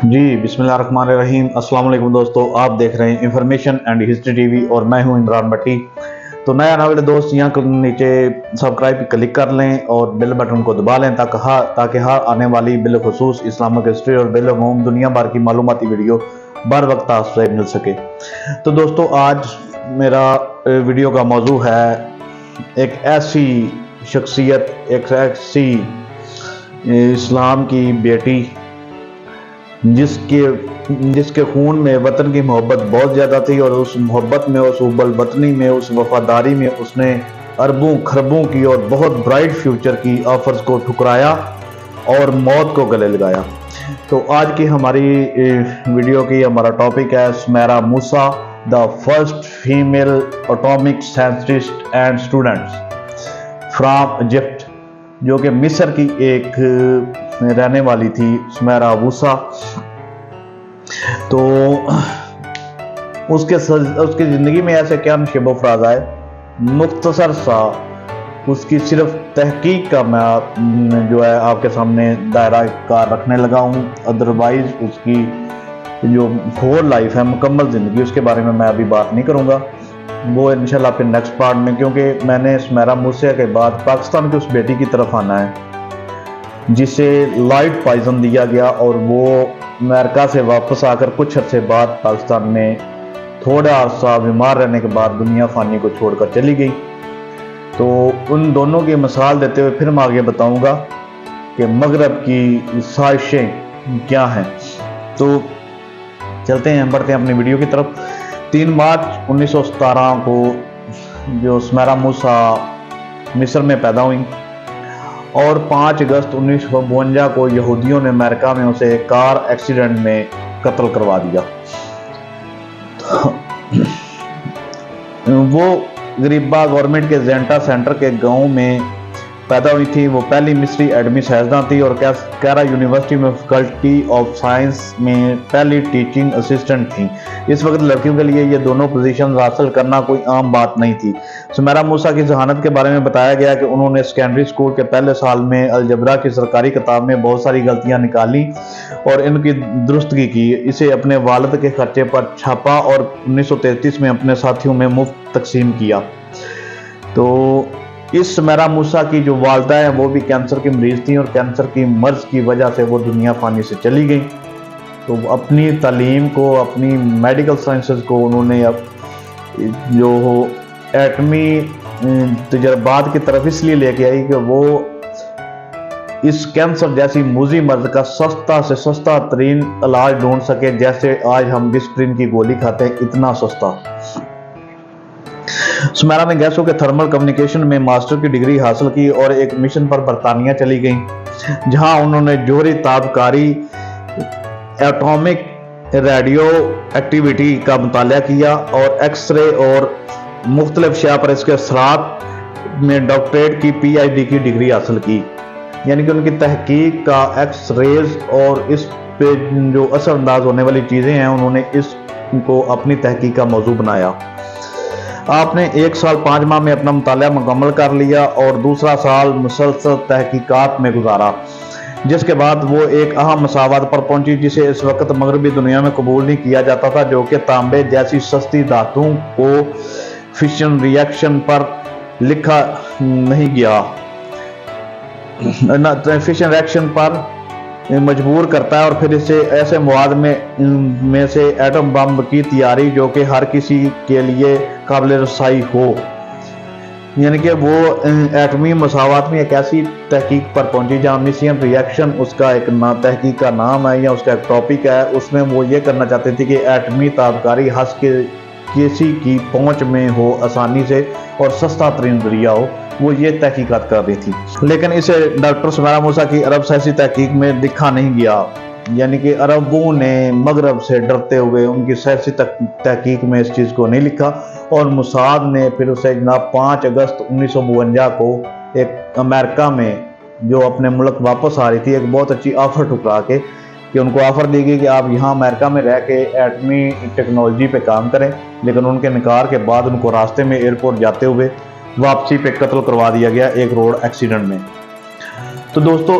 جی بسم اللہ الرحمن الرحیم۔ السلام علیکم دوستو، آپ دیکھ رہے ہیں information and history T V اور میں ہوں عمران بٹی۔ تو نیا ناول دوست یہاں نیچے سبسکرائب کلک کر لیں اور بیل بٹن کو دبا لیں تاکہ ہر آنے والی بالخصوص اسلامک ہسٹری اور بالعموم دنیا بھر کی معلوماتی ویڈیو بر وقت آپ سے مل سکے۔ تو دوستو آج میرا ویڈیو کا موضوع ہے ایک ایسی شخصیت، ایک ایسی اسلام کی بیٹی جس کے خون میں وطن کی محبت بہت زیادہ تھی، اور اس محبت میں، اس حب الوطنی میں، اس وفاداری میں اس نے اربوں خربوں کی اور بہت برائٹ فیوچر کی آفرز کو ٹھکرایا اور موت کو گلے لگایا۔ تو آج کی ہماری ویڈیو کی ہمارا ٹاپک ہے Samira Musa, the first female atomic scientist and student from Egypt, جو کہ مصر کی ایک رہنے والی تھی سمیرا موسیٰ۔ تو اس کی زندگی میں ایسے کیا نشیب و فراز آئے، مختصر سا اس کی صرف تحقیق کا میں جو ہے آپ کے سامنے دائرہ کار رکھنے لگا ہوں۔ ادروائز اس کی جو ہول لائف ہے، مکمل زندگی، اس کے بارے میں ابھی بات نہیں کروں گا، وہ انشاءاللہ پھر نیکسٹ پارٹ میں، کیونکہ میں نے سمیرا موسیٰ کے بعد پاکستان کی اس بیٹی کی طرف آنا ہے جسے لائٹ پوائزن دیا گیا، اور وہ امریکہ سے واپس آ کر کچھ عرصے بعد پاکستان میں تھوڑا عرصہ بیمار رہنے کے بعد دنیا فانی کو چھوڑ کر چلی گئی۔ تو ان دونوں کی مثال دیتے ہوئے پھر میں آگے بتاؤں گا کہ مغرب کی سازشیں کیا ہیں۔ تو چلتے ہیں، بڑھتے ہیں اپنی ویڈیو کی طرف۔ 3 مارچ 1917 کو جو سمیرا موسیٰ مصر میں پیدا ہوئی، اور 5 اگست 1952 کو یہودیوں نے امریکہ میں اسے کار ایکسیڈنٹ میں قتل کروا دیا۔ وہ غریبہ گورنمنٹ کے زینٹا سینٹر کے گاؤں میں پیدا ہوئی تھی۔ وہ پہلی مصری ایڈمی سائنسداں تھی اور کیرا یونیورسٹی میں فیکلٹی آف سائنس میں پہلی ٹیچنگ اسسٹنٹ تھیں۔ اس وقت لڑکیوں کے لیے یہ دونوں پوزیشنز حاصل کرنا کوئی عام بات نہیں تھی۔ سمیرا موسیٰ کی ذہانت کے بارے میں بتایا گیا کہ انہوں نے سیکنڈری اسکول کے پہلے سال میں الجبرا کی سرکاری کتاب میں بہت ساری غلطیاں نکالی اور ان کی درستگی کی، اسے اپنے والد کے خرچے پر چھاپا اور 1933 میں اپنے ساتھیوں میں مفت تقسیم کیا۔ تو اس سمیرا موسیٰ کی جو والدہ ہیں وہ بھی کینسر کی مریض تھیں، اور کینسر کی مرض کی وجہ سے وہ دنیا فانی سے چلی گئی۔ تو اپنی تعلیم کو، اپنی میڈیکل سائنسز کو انہوں نے جو ایٹمی تجربات کی طرف اس لیے لے کے آئی کہ وہ اس کینسر جیسی موذی مرض کا سستا سے سستا ترین علاج ڈھونڈ سکے، جیسے آج ہم ڈسپرین کی گولی کھاتے ہیں، اتنا سستا۔ سمیرا نے گیسوں کے تھرمل کمیونیکیشن میں ماسٹر کی ڈگری حاصل کی اور ایک مشن پر برطانیہ چلی گئیں، جہاں انہوں نے جوہری تابکاری، ایٹامک ریڈیو ایکٹیویٹی کا مطالعہ کیا اور ایکس رے اور مختلف اشیاء پر اس کے اثرات میں ڈاکٹریٹ کی PhD کی ڈگری حاصل کی۔ یعنی کہ ان کی تحقیق کا ایکس ریز اور اس پہ جو اثر انداز ہونے والی چیزیں ہیں، انہوں نے اس کو اپنی تحقیق کا موضوع بنایا۔ آپ نے 1 سال 5 ماہ میں اپنا مطالعہ مکمل کر لیا اور دوسرا سال مسلسل تحقیقات میں گزارا، جس کے بعد وہ ایک اہم مساوات پر پہنچی جسے اس وقت مغربی دنیا میں قبول نہیں کیا جاتا تھا، جو کہ تانبے جیسی سستی دھاتوں کو فشن ریاکشن پر لکھا نہیں گیا، فشن ریاکشن پر مجبور کرتا ہے، اور پھر اسے ایسے مواد میں سے ایٹم بم کی تیاری جو کہ ہر کسی کے لیے قابل رسائی ہو۔ یعنی کہ وہ ایٹمی مساوات میں ایک ایسی تحقیق پر پہنچی جہاں میسین ریاکشن اس کا ایک تحقیق کا نام ہے یا اس کا ایک ٹاپک ہے۔ اس میں وہ یہ کرنا چاہتے تھے کہ ایٹمی تابکاری کسی کی پہنچ میں ہو، آسانی سے اور سستا ترین ذریعہ ہو، وہ یہ تحقیقات کر رہی تھی۔ لیکن اسے ڈاکٹر سمیرا موسیٰ کی عرب سائنسی تحقیق میں لکھا نہیں گیا، یعنی کہ عربوں نے مغرب سے ڈرتے ہوئے ان کی سائنسی تحقیق میں اس چیز کو نہیں لکھا، اور موساد نے پھر اسے جناب 5 اگست 1952 کو ایک امریکہ میں جو اپنے ملک واپس آ رہی تھی، ایک بہت اچھی آفر ٹھکرا کے، کہ ان کو آفر دی گئی کہ آپ یہاں امریکہ میں رہ کے ایٹمی ٹیکنالوجی پہ کام کریں، لیکن ان کے انکار کے بعد ان کو راستے میں ایئرپورٹ جاتے ہوئے واپسی پہ قتل کروا دیا گیا ایک روڈ ایکسیڈنٹ میں۔ تو دوستو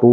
2